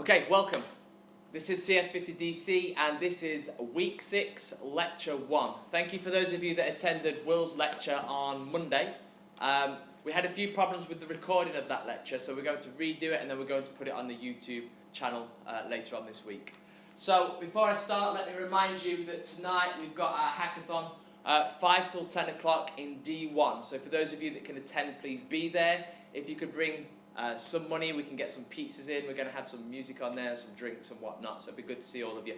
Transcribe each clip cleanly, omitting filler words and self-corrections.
Okay, welcome. This is CS50DC and this is week 6, lecture 1. Thank you for those of you that attended Will's lecture on Monday. We had a few problems with the recording of that lecture, so we're going to redo it and then we're going to put it on the YouTube channel later on this week. So before I start, let me remind you that tonight we've got our hackathon 5 till 10 o'clock in D1. So for those of you that can attend, please be there. If you could bring some money, we can get some pizzas in. We're going to have some music on there, some drinks and whatnot, so it'd be good to see all of you.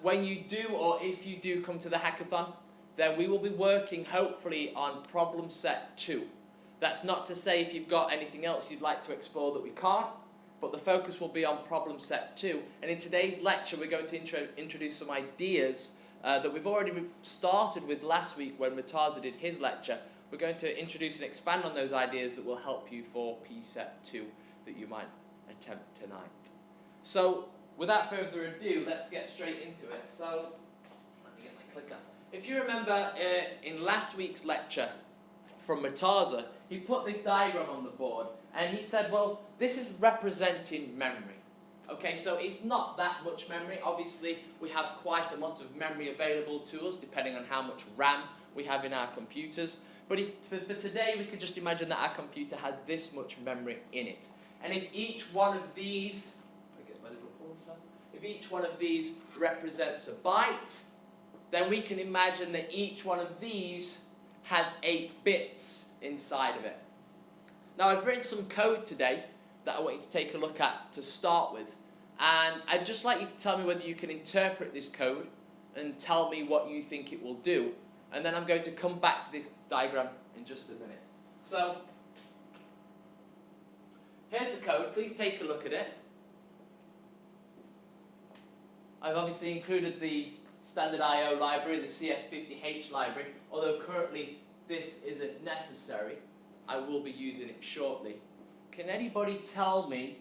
When you do, or if you do come to the hackathon, then we will be working hopefully on problem set 2. That's not to say if you've got anything else you'd like to explore that we can't, but the focus will be on problem set 2. And in today's lecture we're going to introduce some ideas that we've already started with last week when Murtaza did his lecture. We're going to introduce and expand on those ideas that will help you for P-Set 2 that you might attempt tonight. So, without further ado, let's get straight into it. So, let me get my clicker. If you remember in last week's lecture from Murtaza, he put this diagram on the board and he said, well, this is representing memory. Okay, so it's not that much memory. Obviously, we have quite a lot of memory available to us depending on how much RAM we have in our computers. But for today, we could just imagine that our computer has this much memory in it. And if each one of these, if each one of these represents a byte, then we can imagine that each one of these has 8 bits inside of it. Now, I've written some code today that I want you to take a look at to start with. And I'd just like you to tell me whether you can interpret this code and tell me what you think it will do. And then I'm going to come back to this diagram in just a minute. So, here's the code. Please take a look at it. I've obviously included the standard I/O library, the CS50H library, although currently this isn't necessary. I will be using it shortly. Can anybody tell me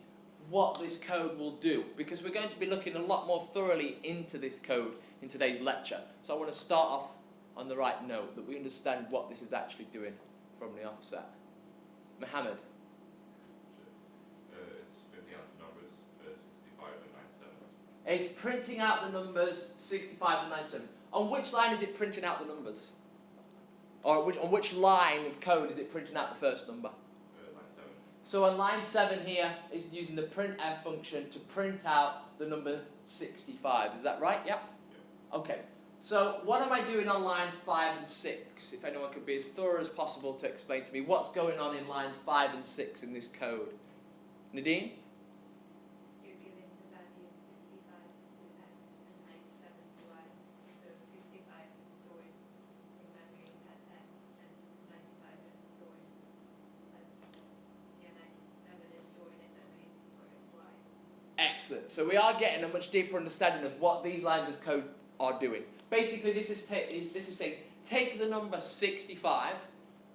what this code will do? Because we're going to be looking a lot more thoroughly into this code in today's lecture. So I want to start off on the right note, that we understand what this is actually doing from the offset. Mohammed? It's printing out the numbers 65 and 97. It's printing out the numbers 65 and 97. On which line is it printing out the numbers? Or on which line of code is it printing out the first number? Line 7. So on line 7 here, it's using the printf function to print out the number 65. Is that right? Yep. Okay. So what am I doing on lines 5 and 6? If anyone could be as thorough as possible to explain to me what's going on in lines 5 and 6 in this code. Nadine? You're giving the value of 65 to x and 97 to y. So 65 is stored in memory as x and 95 is stored as, 97 is stored in memory for y. Excellent. So we are getting a much deeper understanding of what these lines of code are doing. Basically, this is saying, take the number 65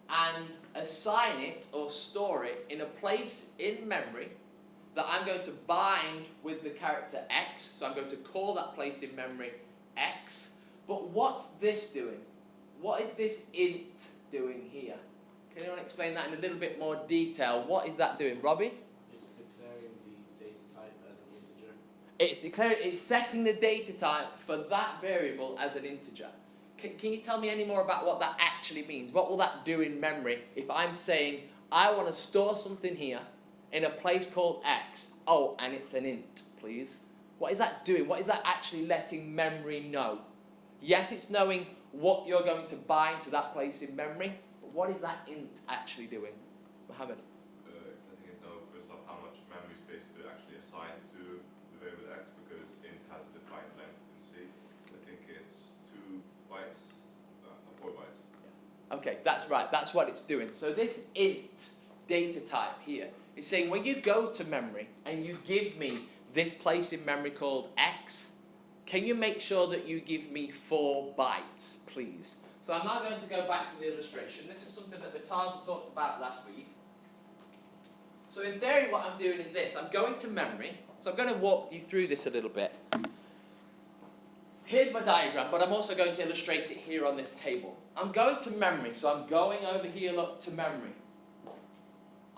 and assign it or store it in a place in memory that I'm going to bind with the character x. So I'm going to call that place in memory x. But what's this doing? What is this int doing here? Can anyone explain that in a little bit more detail? What is that doing? Robbie? It's setting the data type for that variable as an integer. Can you tell me any more about what that actually means? What will that do in memory if I'm saying I want to store something here in a place called x, oh, and it's an int, please? What is that doing? What is that actually letting memory know? Yes, it's knowing what you're going to bind to that place in memory, but what is that int actually doing? Mohammed? It's letting it know, first off, how much memory space to actually assign to the variable x, because int has a defined length in C. I think it's 2 bytes, 4 bytes. Yeah. Okay, that's right, that's what it's doing. So this int data type here is saying when you go to memory and you give me this place in memory called x, can you make sure that you give me 4 bytes, please? So I'm now going to go back to the illustration. This is something that Murtaza talked about last week. So in theory what I'm doing is this, I'm going to memory. So I'm going to walk you through this a little bit. Here's my diagram, but I'm also going to illustrate it here on this table. I'm going to memory, so I'm going over here, look, to memory.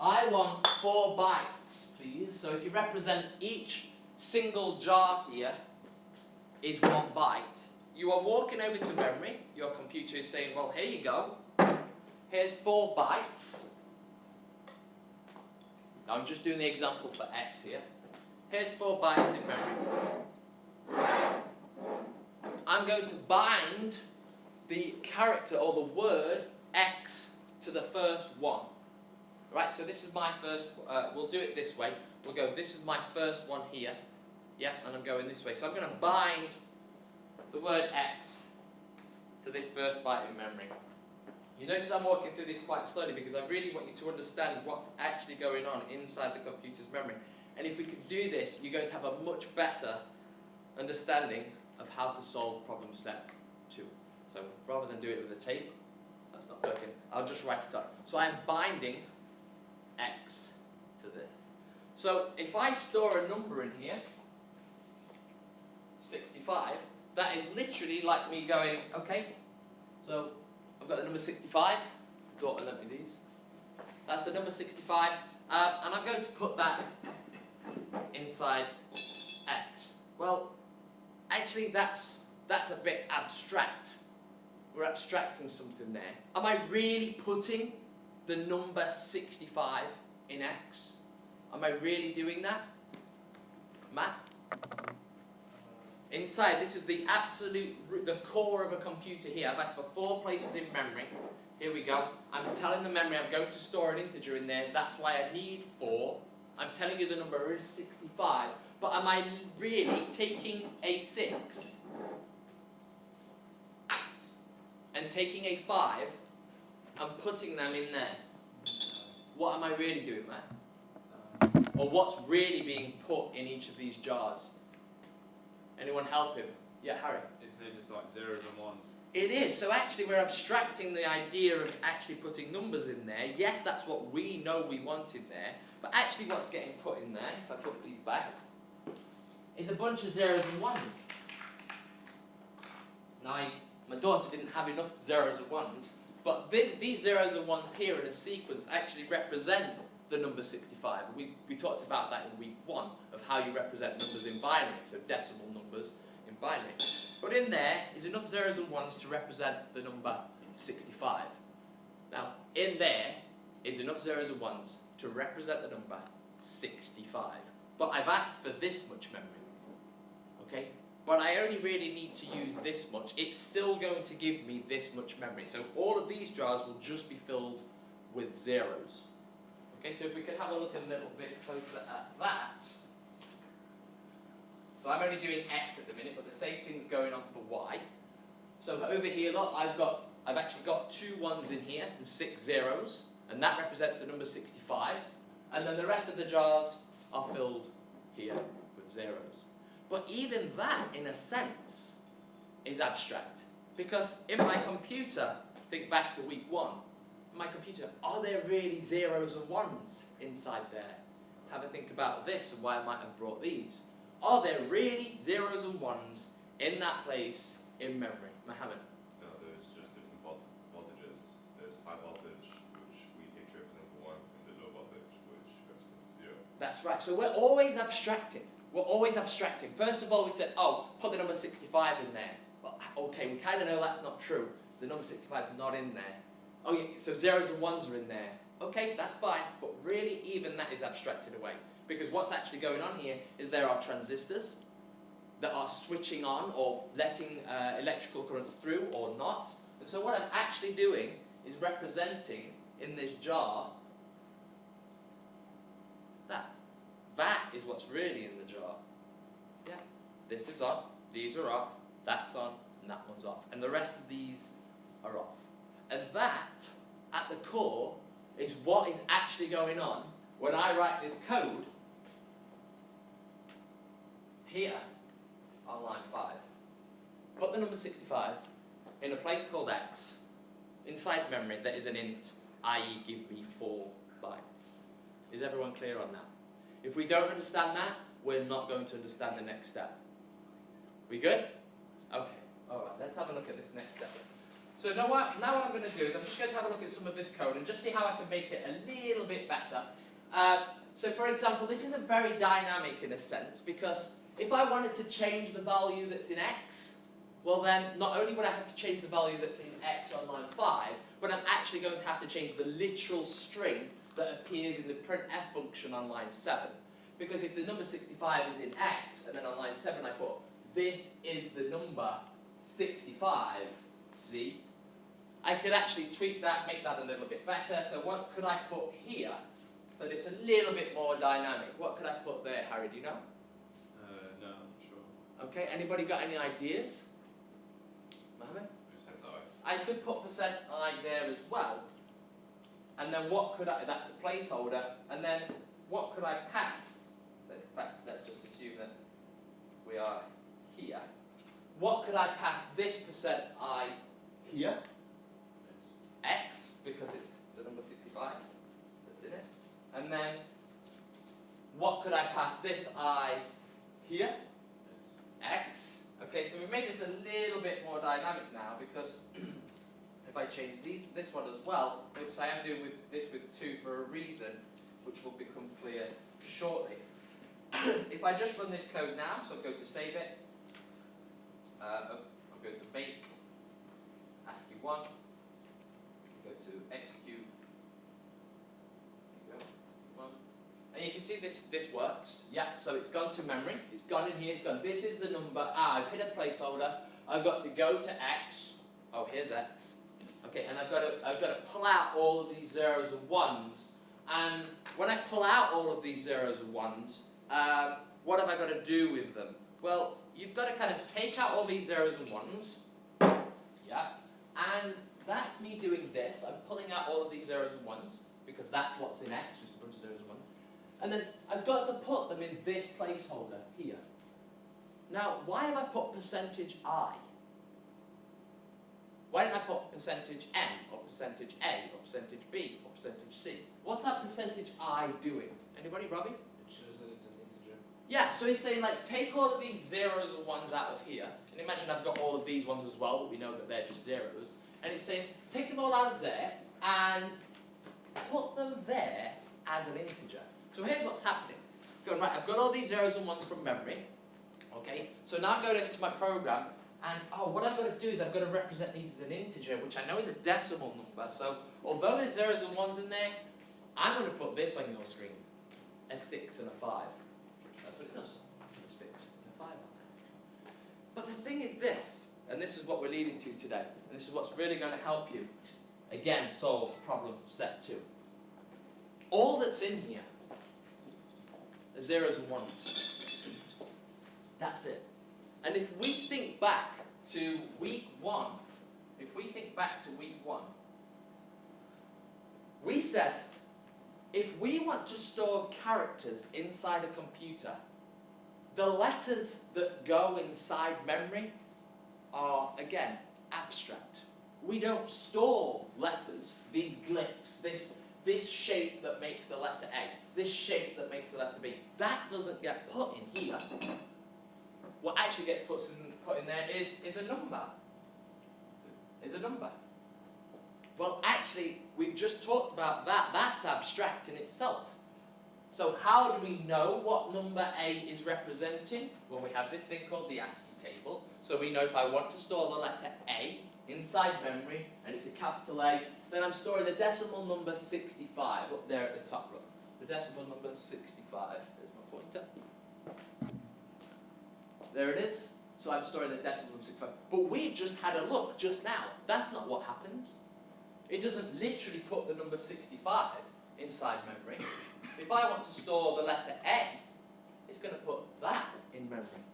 I want 4 bytes, please. these. So if you represent each single jar here is 1 byte, you are walking over to memory. Your computer is saying, well, here you go. Here's 4 bytes. I'm just doing the example for X here. Here's 4 bytes in memory. I'm going to bind the character or the word X to the first one. Right, so this is my first, we'll do it this way. We'll go, this is my first one here. Yeah, and I'm going this way. So I'm going to bind the word X to this first byte in memory. You notice I'm walking through this quite slowly because I really want you to understand what's actually going on inside the computer's memory. And if we could do this, you're going to have a much better understanding of how to solve problem set 2. So rather than do it with a tape, that's not working, I'll just write it up. So I'm binding X to this. So if I store a number in here, 65, that is literally like me going, okay, so I've got the number 65, daughter lent me these. That's the number 65, and I'm going to put that inside X. Well, actually that's a bit abstract. We're abstracting something there. Am I really putting the number 65 in X? Am I really doing that? Matt? Inside, this is the absolute, the core of a computer here. I've asked for 4 places in memory. Here we go. I'm telling the memory I'm going to store an integer in there. That's why I need 4. I'm telling you the number is 65. But am I really taking a 6 and taking a 5 and putting them in there? What am I really doing, Matt? Or what's really being put in each of these jars? Anyone help him? Yeah, Harry? Isn't it just like zeros and ones? It is. So actually we're abstracting the idea of actually putting numbers in there. Yes, that's what we know we want in there. But actually what's getting put in there, if I put these back, is a bunch of zeros and ones. Now, my daughter didn't have enough zeros and ones, but these zeros and ones here in a sequence actually represent the number 65. We talked about that in week 1 of how you represent numbers in binary, so decimal numbers in binary. But in there is enough zeros and ones to represent the number 65. Now, in there is enough zeros and ones to represent the number 65. But I've asked for this much memory. Okay? But I only really need to use this much. It's still going to give me this much memory. So all of these jars will just be filled with zeros. Okay, so if we could have a look a little bit closer at that. So I'm only doing X at the minute, but the same thing's going on for Y. So over here, look, I've actually got 2 ones in here and 6 zeros, and that represents the number 65. And then the rest of the jars are filled here with zeros. But even that, in a sense, is abstract. Because in my computer, think back to week 1, in my computer, are there really zeros and ones inside there? Have a think about this and why I might have brought these. Are there really zeros and ones in that place in memory? Mohammed? No, there's just different voltages. There's high voltage, which we take to represent 1, and the low voltage, which represents 0. That's right. So we're always abstracting. We're always abstracting. First of all, we said, oh, put the number 65 in there. Well, okay, we kind of know that's not true. The number 65 is not in there. Oh yeah, so zeros and ones are in there. Okay, that's fine, but really even that is abstracted away. Because what's actually going on here is there are transistors that are switching on or letting electrical currents through or not. And so what I'm actually doing is representing in this jar that. That is what's really in the jar. Yeah, this is on, these are off, that's on, and that one's off. And the rest of these are off. And that, at the core, is what is actually going on when I write this code here on line 5. Put the number 65 in a place called X, inside memory that is an int, i.e. give me 4 bytes. Is everyone clear on that? If we don't understand that, we're not going to understand the next step. We good? Okay, alright, let's have a look at this next step. So now what I'm going to do is I'm just going to have a look at some of this code and just see how I can make it a little bit better. So for example, this isn't very dynamic in a sense, because if I wanted to change the value that's in x, well then, not only would I have to change the value that's in x on line 5, but I'm actually going to have to change the literal string that appears in the printf function on line 7. Because if the number 65 is in x, and then on line 7 I put, this is the number 65, see? I could actually tweak that, make that a little bit better. So what could I put here? So that it's a little bit more dynamic. What could I put there, Harry, do you know? No, I'm not sure. Okay, anybody got any ideas? Mohammed? I could put %i there as well. And then what could I, that's the placeholder, and then what could I pass? Let's just assume that we are here. What could I pass this %i here? X, because it's the number 65 that's in it. And then what could I pass this I here? X. Okay, so we made this a little bit more dynamic now, because if I change this one as well, which I am doing this with 2 for a reason, which will become clear shortly. If I just run this code now, so I'll go to save it, I'll go to make ASCII 1, go to execute, and you can see this works. Yeah, so it's gone to memory, it's gone in here, it's gone, this is the number, I've hit a placeholder, I've got to go to X, oh here's X, okay, and I've got to pull out all of these zeros and ones, and when I pull out all of these zeros and ones, what have I got to do with them? Well, you've got to kind of take out all these zeros and ones, yeah, and that's me doing this. I'm pulling out all of these zeros and ones, because that's what's in X, just a bunch of zeros and ones. And then I've got to put them in this placeholder here. Now, why have I put %i? Why didn't I put %n, or %a, or %b, or %c? What's that %i doing? Anybody, Robbie? It shows that it's an integer. Yeah, so he's saying, like, take all of these zeros and ones out of here, and imagine I've got all of these ones as well, but we know that they're just zeros, and it's saying, take them all out of there, and put them there as an integer. So here's what's happening. It's going, right, I've got all these zeros and ones from memory, okay, so now I'm going into my program, and what I've got to do is I've got to represent these as an integer, which I know is a decimal number, so although there's zeros and ones in there, I'm going to put this on your screen, a 6 and a 5. That's what it does, a 6 and a 5 on there. But the thing is this, and this is what we're leading to today, and this is what's really going to help you, again, solve problem set 2. All that's in here are zeros and ones. That's it. And if we think back to week 1, we said, if we want to store characters inside a computer, the letters that go inside memory are, again, abstract. We don't store letters, these glyphs, this shape that makes the letter A, this shape that makes the letter B. That doesn't get put in here. What actually gets put in there is a number. Well, actually, we've just talked about that. That's abstract in itself. So how do we know what number A is representing? Well, we have this thing called the ASCII table. So we know if I want to store the letter A inside memory, and it's a capital A, then I'm storing the decimal number 65 up there at the top. Look, the decimal number 65. There's my pointer. There it is. So I'm storing the decimal number 65. But we just had a look just now. That's not what happens. It doesn't literally put the number 65 inside memory. If I want to store the letter A, it's going to put that in memory.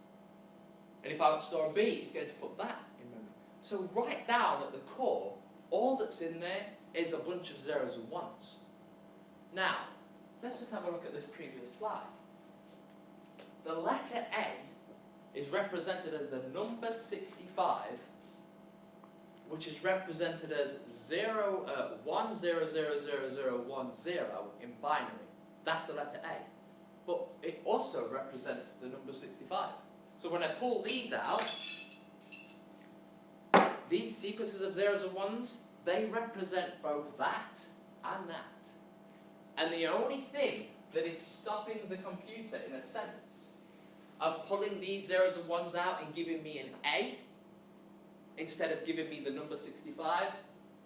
And if I want to store a B, it's going to put that in memory. So right down at the core, all that's in there is a bunch of zeros and ones. Now, let's just have a look at this previous slide. The letter A is represented as the number 65, which is represented as 10000010 in binary. That's the letter A. But it also represents the number 65. So when I pull these out, these sequences of zeros and ones, they represent both that and that. And the only thing that is stopping the computer, in a sense, of pulling these zeros and ones out and giving me an A, instead of giving me the number 65,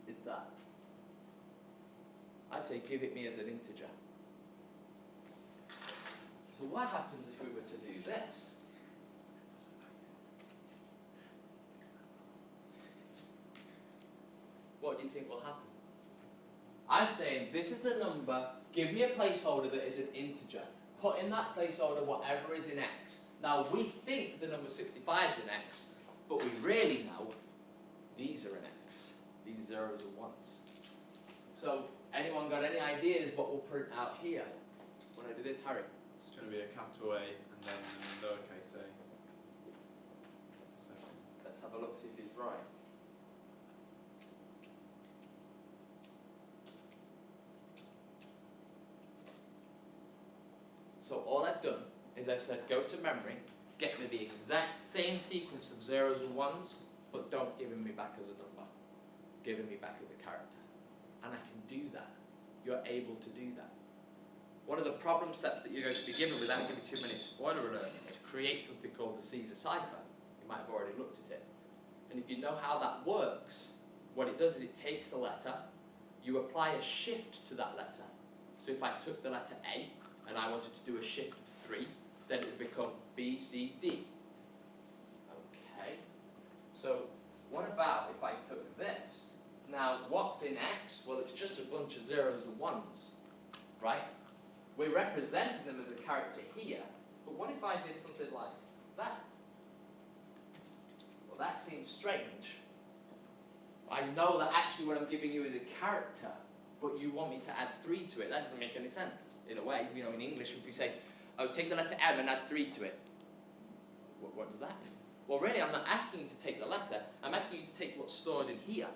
is that. I'd say give it me as an integer. So what happens if we were to do this? What do you think will happen? I'm saying this is the number, give me a placeholder that is an integer. Put in that placeholder whatever is in x. Now we think the number 65 is in x, but we really know these are in x. These zeros and ones. So anyone got any ideas what we'll print out here when I do this, Harry? It's going to be a capital A and then lowercase a. So, Let's have a look, see if he's right. So all I've done is I've said go to memory, get me the exact same sequence of zeros and ones, but don't give me back as a number. Give me back as a character. And I can do that. You're able to do that. One of the problem sets that you're going to be given, without giving too many spoiler alerts, is to create something called the Caesar cipher. You might have already looked at it. And if you know how that works, what it does is it takes a letter, you apply a shift to that letter. So if I took the letter A, and I wanted to do a shift of 3, then it would become B, C, D. Okay. So what about if I took this? Now, what's in X? Well, it's just a bunch of zeros and ones, right? We're representing them as a character here, but what if I did something like that? Well, that seems strange. I know that actually what I'm giving you is a character, but you want me to add 3 to it. That doesn't make any sense. In a way, you know, in English, if we say, oh, take the letter M and add 3 to it, what does that mean? Well, really, I'm not asking you to take the letter. I'm asking you to take what's stored in here.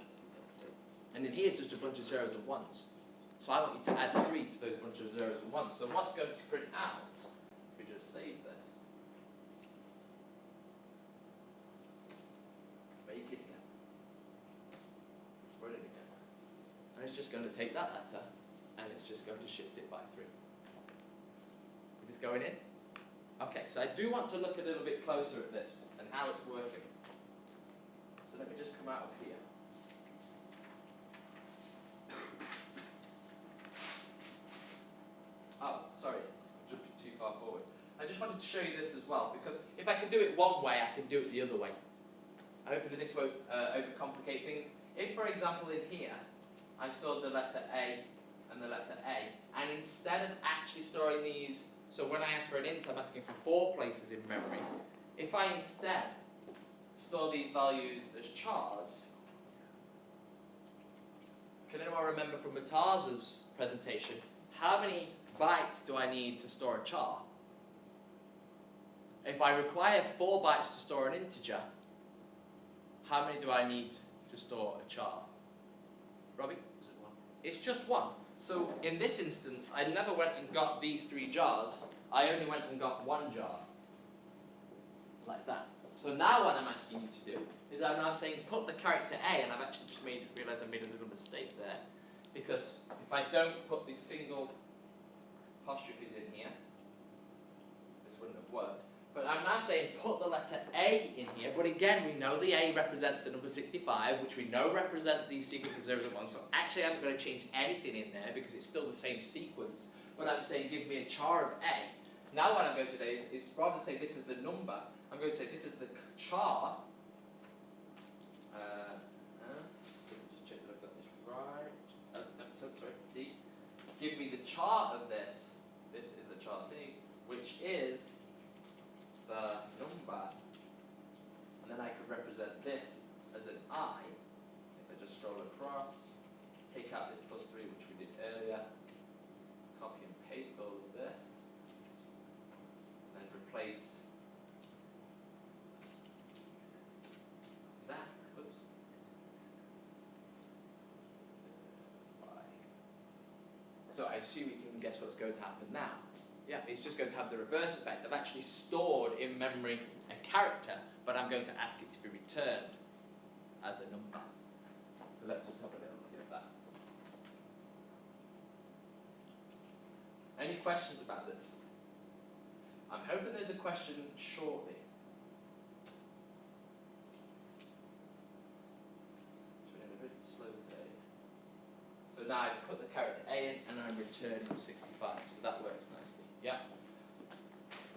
And in here is just a bunch of zeros and ones. So I want you to add 3 to those bunch of zeros and ones. So what's going to print out? We just save this. Make it again. Run it again. And it's just going to take that letter, and it's just going to shift it by 3. Is this going in? Okay, so I do want to look a little bit closer at this, and how it's working. So let me just come out of here. Oh, sorry, I'm jumping too far forward. I just wanted to show you this as well, because if I can do it one way, I can do it the other way. Hopefully this won't overcomplicate things. If, for example, in here, I stored the letter A and the letter A, and instead of actually storing these, so when I ask for an int, I'm asking for 4 places in memory. If I instead store these values as chars, can anyone remember from Mataz's presentation, how many bytes do I need to store a char? If I require 4 bytes to store an integer, how many do I need to store a char? Robbie? is it 1? It's just 1. So in this instance, I never went and got these 3 jars. I only went and got 1 jar. Like that. So now what I'm asking you to do is I'm now saying put the character A, and I've actually just realised I made a little mistake there. Because if I don't put these single apostrophes in here, this wouldn't have worked. But I'm now saying put the letter A in here, but again we know the A represents the number 65, which we know represents these sequence of zeros and ones, so actually I'm not going to change anything in there because it's still the same sequence. But I'm saying give me a char of A. Now what I'm going to do is rather than say this is the number, I'm going to say this is the char. Just check that I've got this right. Sorry, C. Give me the char of this. This is the char C, which is the number, and then I could represent this as an I. If I just scroll across, take out this +3, which we did earlier, copy and paste all of this, and replace that. Oops. So I assume you can guess what's going to happen now. Yeah, it's just going to have the reverse effect. I've actually stored in memory a character, but I'm going to ask it to be returned as a number. So let's just have a little look at that. Any questions about this? I'm hoping there's a question shortly. It's been a bit slow day. So now I put the character A in and I'm returning 65, so that works nicely. Yeah.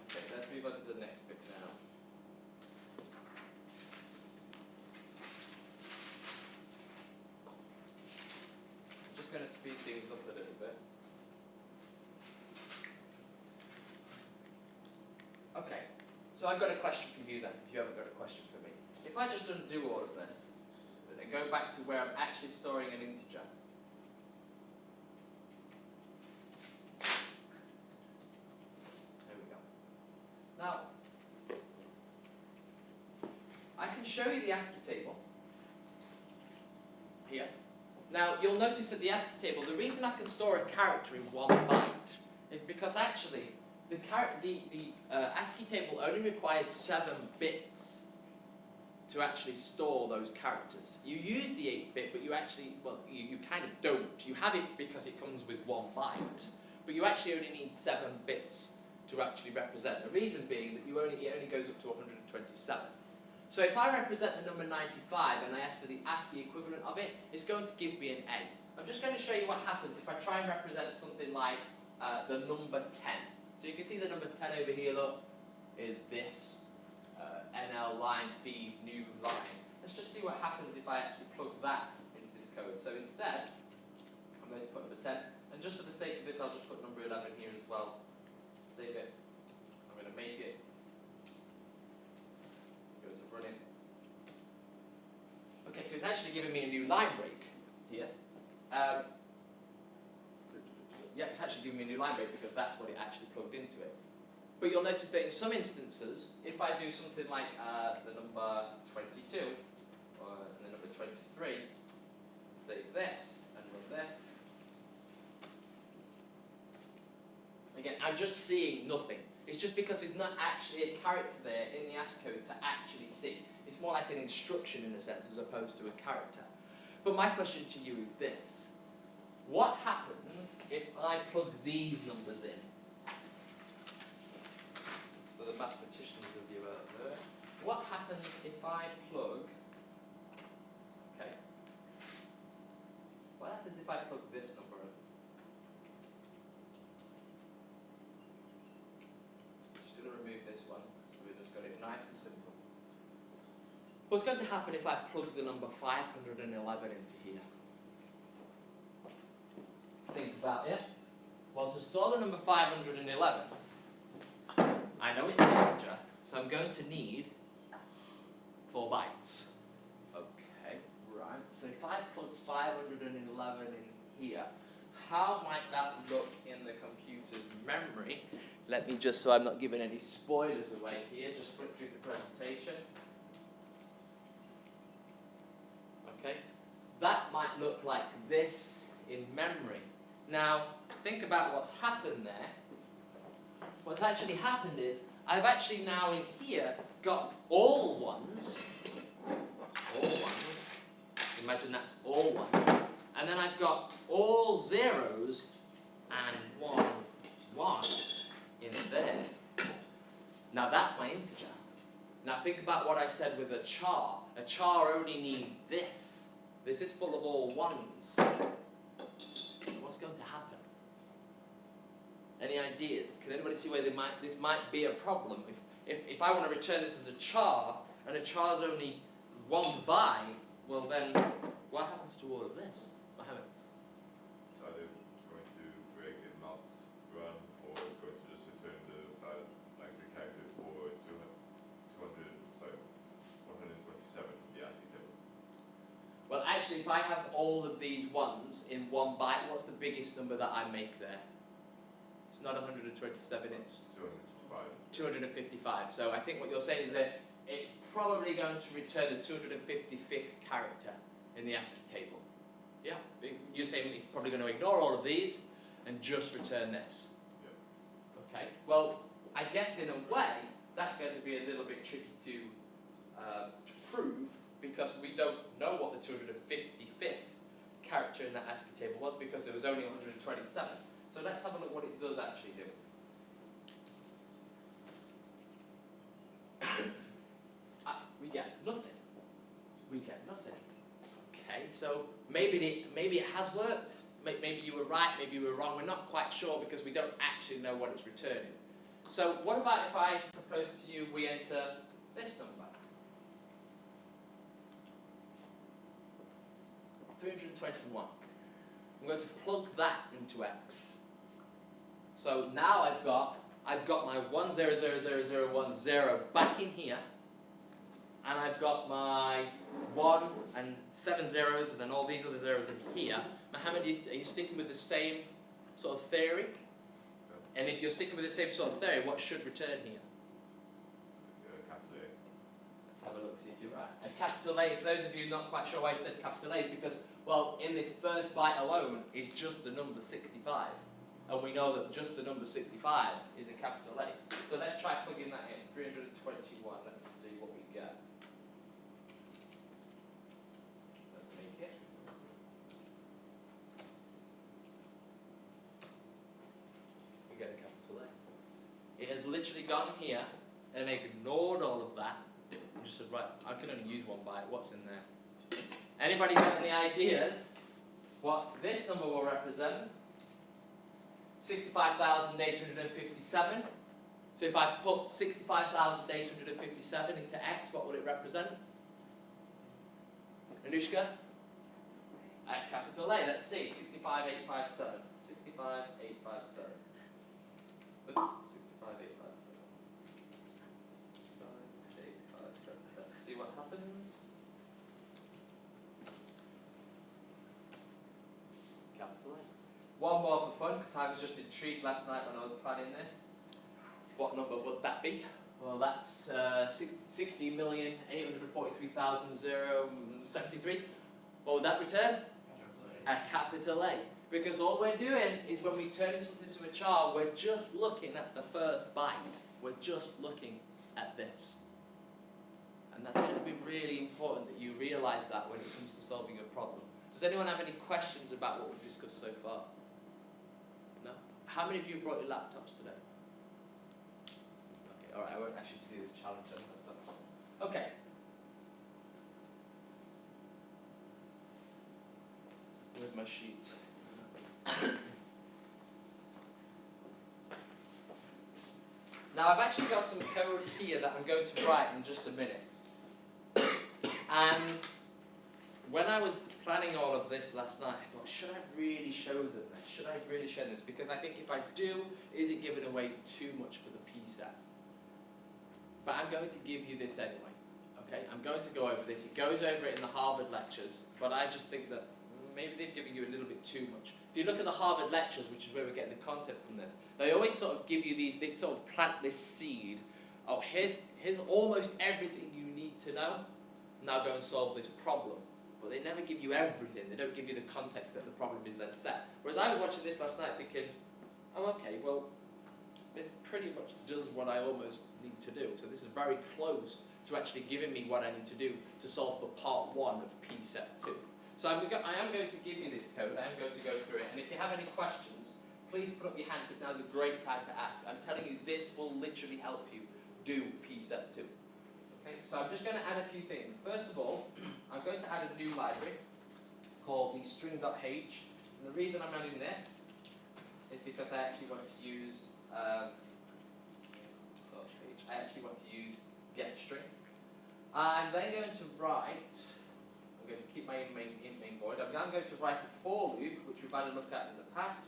Okay, let's move on to the next bit now. I'm just going to speed things up a little bit. Okay, so I've got a question for you then, if you haven't got a question for me. If I just undo all of this, and go back to where I'm actually storing an integer. There we go. Now, I can show you the ASCII table here. Now, you'll notice that the ASCII table, the reason I can store a character in 1 byte is because actually the ASCII table only requires 7 bits to actually store those characters. You use the 8-bit, but you actually, well, you kind of don't. You have it because it comes with 1 byte, but you actually only need 7 bits to actually represent. The reason being that it only goes up to 127. So if I represent the number 95 and I ask for the ASCII equivalent of it, it's going to give me an A. I'm just going to show you what happens if I try and represent something like the number 10. So you can see the number 10 over here, look, is this NL line feed new line. Let's just see what happens if I actually plug that into this code. So instead, I'm going to put number 10, and just for the sake of this, I'll just put number 11 here as well. Save it. I'm going to make it. Go to run it. Okay, so it's actually giving me a new line break here. Yeah, it's actually giving me a new line break because that's what it actually plugged into it. But you'll notice that in some instances, if I do something like the number 22, or the number 23, save this, and run this. Again, I'm just seeing nothing. It's just because there's not actually a character there in the ASCII code to actually see. It's more like an instruction in a sense, as opposed to a character. But my question to you is this. What happens if I plug these numbers in? So the mathematicians of you out there. What happens if I plug, okay, what happens if I plug this number in? Just going to remove this one, so we've just got it nice and simple. What's going to happen if I plug the number 511 into here? Think about it. Well, to store the number 511, I know it's an integer, so I'm going to need 4 bytes. Okay, right. So if I plug 511 in here, how might that look in the computer's memory? Let me just, so I'm not giving any spoilers away here, just flip through the presentation. Okay, that might look like this in memory. Now, think about what's happened there. What's actually happened is, I've actually now in here got all ones. Imagine that's all ones. And then I've got all zeros and 1 in there. Now that's my integer. Now think about what I said with a char. A char only needs this. This is full of all ones. What's going to happen? Any ideas? Can anybody see where this might be a problem? If I want to return this as a char, and a char's only 1 byte, well then, what happens to all of this? Mohammed? It's either going to break and not run, or it's going to just return the file, like the character for 127, the ASCII table. Well, actually, if I have all of these ones in 1 byte, what's the biggest number that I make there? It's not 127, it's 255. So I think what you're saying is that it's probably going to return the 255th character in the ASCII table. Yeah, you're saying it's probably going to ignore all of these and just return this. Yeah. Okay, well, I guess in a way, that's going to be a little bit tricky to prove, because we don't know what the 255th character in that ASCII table was, because there was only 127. So let's have a look what it does actually do. We get nothing. We get nothing. Okay, so maybe it has worked. Maybe you were right, maybe you were wrong. We're not quite sure because we don't actually know what it's returning. So what about if I propose to you we enter this number? 321. I'm going to plug that into X. So now I've got my 100010 back in here, and I've got my 1 and 7 zeros, and then all these other zeros in here. Mohammed, are you sticking with the same sort of theory? And if you're sticking with the same sort of theory, what should return here? Capital A. Let's have a look, see if you're right. A capital A, for those of you not quite sure why I said capital A, is because, well, in this first byte alone is just the number 65. And we know that just the number 65 is a capital A. So let's try plugging that in. 321, let's see what we get. Let's make it. We get a capital A. It has literally gone here and ignored all of that. And just said, right, I can only use one byte. What's in there? Anybody got any ideas what this number will represent? 65,857. So if I put 65,857 into X, what would it represent? Anushka? A capital A. Let's see. 65,857. 65,857. Oops. 65,857. 65,857. Let's see what happens. Capital A. One more for fun, because I was just intrigued last night when I was planning this. What number would that be? Well, that's 60,843,073. What would that return? A capital A. Because all we're doing is when we turn something to a char, we're just looking at the first byte. We're just looking at this. And that's going to be really important that you realise that when it comes to solving a problem. Does anyone have any questions about what we've discussed so far? No? How many of you brought your laptops today? Okay, alright, I won't ask you to do this challenge then. That's done. Okay. Where's my sheet? Now I've actually got some code here that I'm going to write in just a minute. And when I was planning all of this last night, I thought, should I really show them this? Should I really show this? Because I think if I do, is it giving away too much for the P set? But I'm going to give you this anyway. Okay, I'm going to go over this. It goes over it in the Harvard lectures, but I just think that maybe they've given you a little bit too much. If you look at the Harvard lectures, which is where we're getting the content from this, they always sort of give you these, they sort of plant this seed. Oh, here's almost everything you need to know. Now go and solve this problem. But they never give you everything. They don't give you the context that the problem is then set. Whereas I was watching this last night thinking, oh, okay, well, this pretty much does what I almost need to do. So this is very close to actually giving me what I need to do to solve for part 1 of P set 2. So I am going to give you this code. I am going to go through it. And if you have any questions, please put up your hand, because now's a great time to ask. I'm telling you, this will literally help you do P set 2. Okay, so I'm just going to add a few things. First of all, I'm going to add a new library called the string.h. And the reason I'm adding this is because I actually want to use getString. I'm then going to write, I'm going to keep my main void. I'm going to write a for loop, which we've had a look at in the past.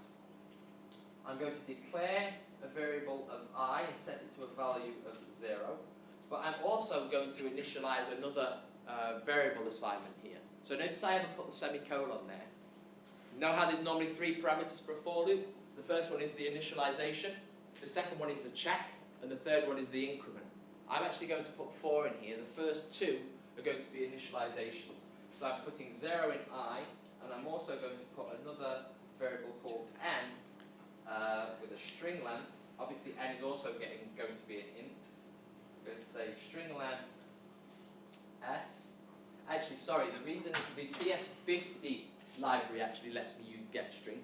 I'm going to declare a variable of I and set it to a value of 0. But I'm also going to initialize another variable assignment here. So notice I haven't put the semicolon there. You know how there's normally 3 parameters for a for loop? The first one is the initialization, the second one is the check, and the third one is the increment. I'm actually going to put 4 in here. The first 2 are going to be initializations. So I'm putting 0 in I, and I'm also going to put another variable called n with a string length. Obviously n is also going to be an int. I'm going to say string length s. Actually, sorry, the reason is the CS50 library actually lets me use getString.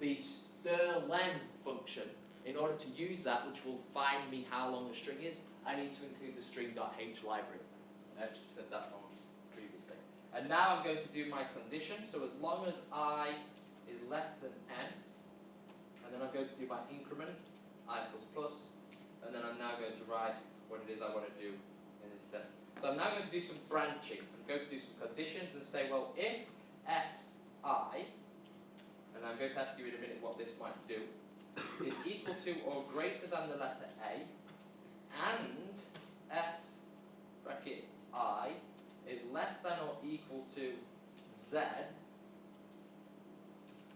The strlen function, in order to use that, which will find me how long the string is, I need to include the string.h library. I actually said that on previously. And now I'm going to do my condition. So as long as I is less than n, and then I'm going to do my increment, I++, and then I'm now going to write what it is I want to do in this sense. So I'm now going to do some branching. I'm going to do some conditions and say, well, if si, and I'm going to ask you in a minute what this might do, is equal to or greater than the letter A, and s bracket I is less than or equal to z.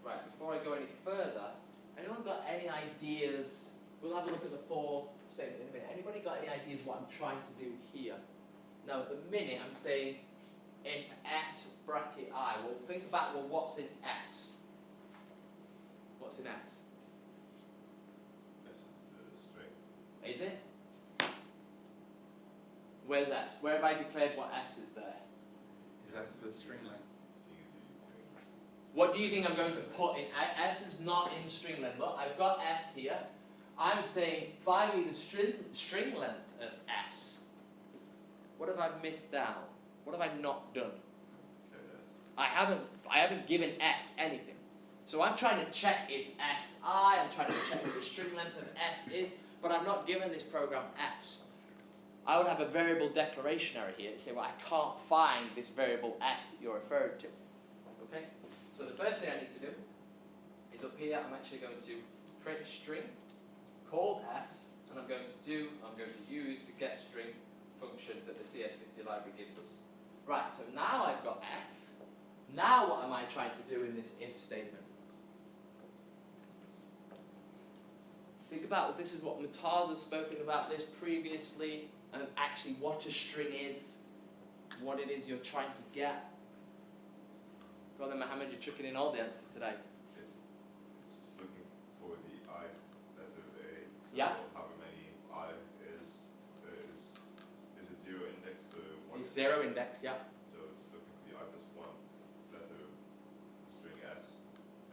Right, before I go any further, anyone got any ideas? We'll have a look at the for statement in a minute. Anybody got any ideas what I'm trying to do here? Now, at the minute, I'm saying if s bracket I. Well, think about, well, what's in s? What's in s? This is the string. Is it? Where's s? Where have I declared what s is there? Is that the string length? What do you think I'm going to put in? S is not in string length. Look, I've got s here. I'm saying find me the string length of s. What have I missed out? What have I not done? I haven't given s anything. So I'm trying to check if si, I'm trying to check what the string length of s is, but I'm not giving this program s. I would have a variable declaration error here to say, well, I can't find this variable s that you're referring to. Okay? So the first thing I need to do is up here, I'm actually going to print a string called s, and I'm going to use the getString function that the CS50 library gives us. Right, so now I've got s. Now what am I trying to do in this if statement? Think about, this is what Mataz has spoken about this previously, and actually what a string is, what it is you're trying to get. Go on then, Mohammed, you're tricking in all the answers today. It's looking for the I letter of A. So Yeah. however many I is it 0 index to 1? It's 0 index, yeah. So it's looking for the I plus 1 letter of the string S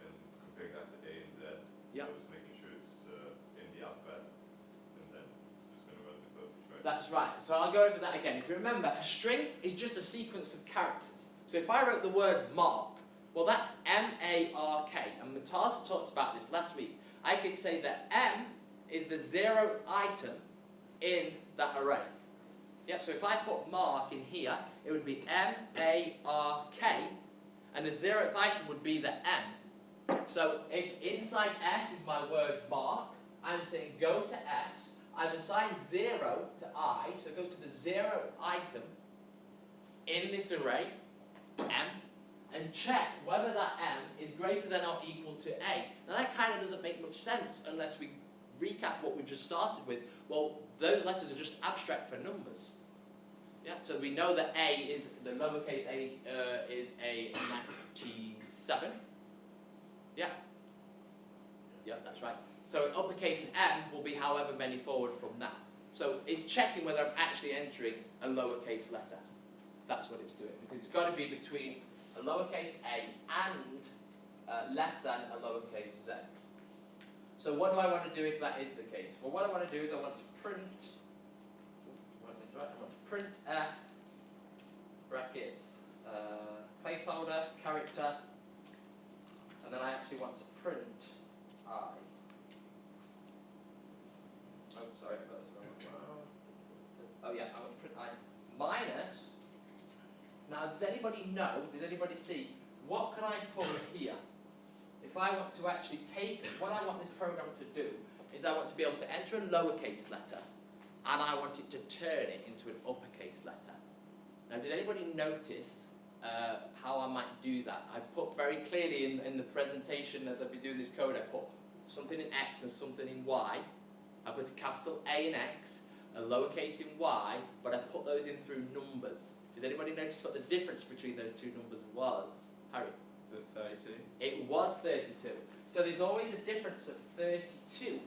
and comparing that to A and Z. Yeah. So it's making sure it's in the alphabet and then just going to run the code, right? That's right. So I'll go over that again. If you remember, a string is just a sequence of characters. So if I wrote the word mark, well, that's M-A-R-K. And Mataz talked about this last week. I could say that M is the 0th item in that array. Yep, so if I put mark in here, it would be M-A-R-K, and the 0th item would be the M. So if inside S is my word mark, I'm saying go to S. I've assigned 0 to I, so go to the 0th item in this array, M, and check whether that M is greater than or equal to A. Now that kind of doesn't make much sense unless we recap what we just started with. Well, those letters are just abstract for numbers. Yeah, so we know that A is, the lowercase a is a 97. Yeah. Yeah, that's right. So an uppercase M will be however many forward from that. So it's checking whether I'm actually entering a lowercase letter. That's what it's doing, because it's got to be between a lowercase a and less than a lowercase z. So what do I want to do if that is the case? Well, what I want to do is I want to print, print f brackets placeholder character, and then I actually want to print I. Oh, sorry, I got this wrong. Oh yeah, I want to print I minus. Now, does anybody know? Did anybody see? What can I put here? If I want to actually take what I want this program to do is I want to be able to enter a lowercase letter, and I want it to turn it into an uppercase letter. Now, did anybody notice how I might do that? I put very clearly in the presentation as I've been doing this code, I put something in X and something in Y. I put a capital A in X, a lowercase in Y, but I put those in through numbers. Did anybody notice what the difference between those two numbers was? Harry? Is it 32? It was 32. So there's always a difference of 32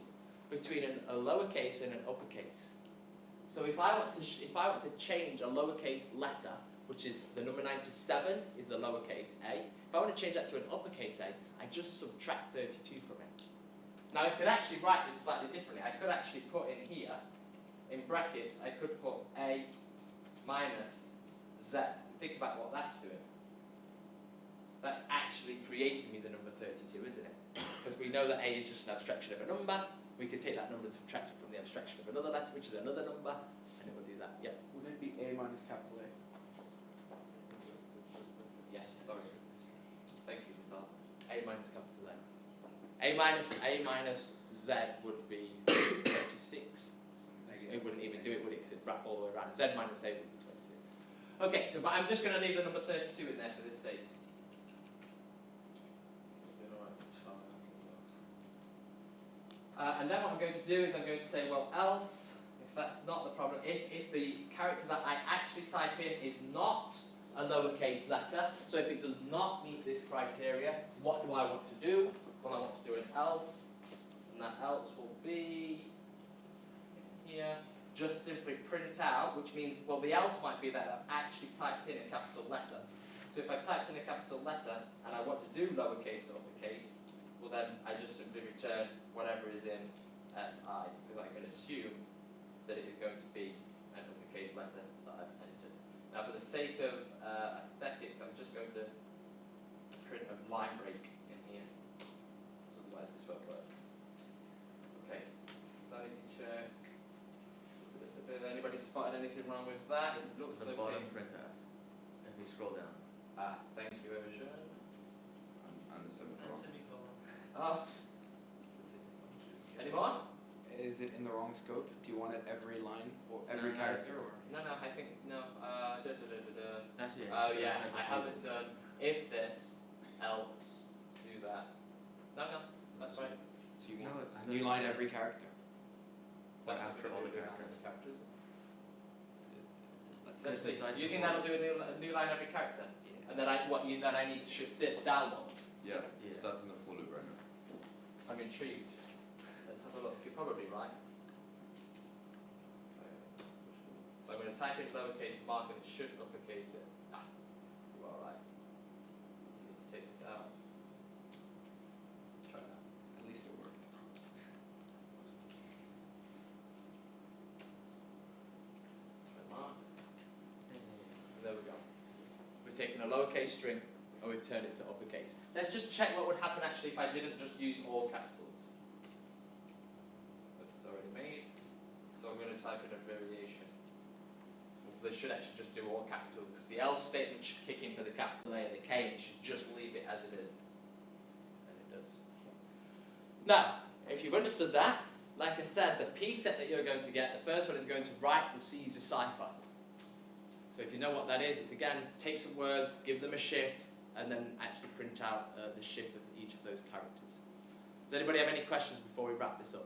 between a lowercase and an uppercase. So if I want to change a lowercase letter, which is the number 97 is the lowercase a, if I want to change that to an uppercase a, I just subtract 32 from it. Now I could actually write this slightly differently. I could actually put in here, in brackets, I could put A minus Z. Think about what that's doing. That's actually creating me the number 32, isn't it? Because we know that A is just an abstraction of a number. We could take that number and subtract it from the abstraction of another letter, which is another number, and it will do that. Yep. Wouldn't it be A minus capital A? Yes, sorry. Thank you, Matthias. A minus capital A. A minus Z would be 36. It wouldn't even do it, would it? Because it'd wrap all the way around. Z minus A would be 26. Okay, so but I'm just going to leave the number 32 in there for this sake. And then what I'm going to do is I'm going to say, well, else, if that's not the problem, if the character that I actually type in is not a lowercase letter, so if it does not meet this criteria, what do I want to do? Well, I want to do an else, and that else will be here. Just simply print out, which means, well, the else might be that I've actually typed in a capital letter. So if I typed in a capital letter and I want to do lowercase to uppercase, well then I just simply return whatever is in SI, because I can assume that it is going to be an uppercase letter that I've entered. Now for the sake of aesthetics, I'm just going to print a line break in here, because otherwise this won't work. Okay, sanity check. Anybody spotted anything wrong with that? It looks The okay. bottom printf, if we scroll down. Ah, thank you, Evan. And the semicolon. Oh. Any more? Is it in the wrong scope? Do you want it every line or every No, character? Or? No, I think, no. Actually, Oh yeah, I haven't done if this, else, do that. No, that's right. So you No, want I a new don't- line every character? That's after what all we're the gonna do characters. Let's see. Inside Do you the think form. that'll do a new line every character? And then I need to shift this down one? Yeah, Yeah. so that's in the for loop right now. I'm intrigued. Let's have a look. You're probably right. So I'm going to type in lowercase mark and it should uppercase it. Ah, you are right. You need to take this out. Try that. At least it worked. Mark. There we go. We've taken a lowercase string and we've turned it to uppercase. Let's just check what would happen actually if I didn't just use all capitals. But it's already made. So I'm going to type in a variation. They should actually just do all capitals because the else statement should kick in for the capital A and the K and it should just leave it as it is. And it does. Now, if you've understood that, like I said, the P set that you're going to get, the first one is going to write the Caesar cipher. So if you know what that is, it's again, take some words, give them a shift, and then actually print out the shift of each of those characters. Does anybody have any questions before we wrap this up?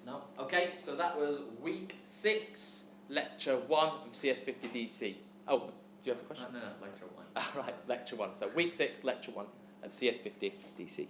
No? Okay, so that was week 6, lecture 1 of CS50DC. Oh, do you have a question? No, lecture 1. Right, lecture 1. So week 6, lecture 1 of CS50DC.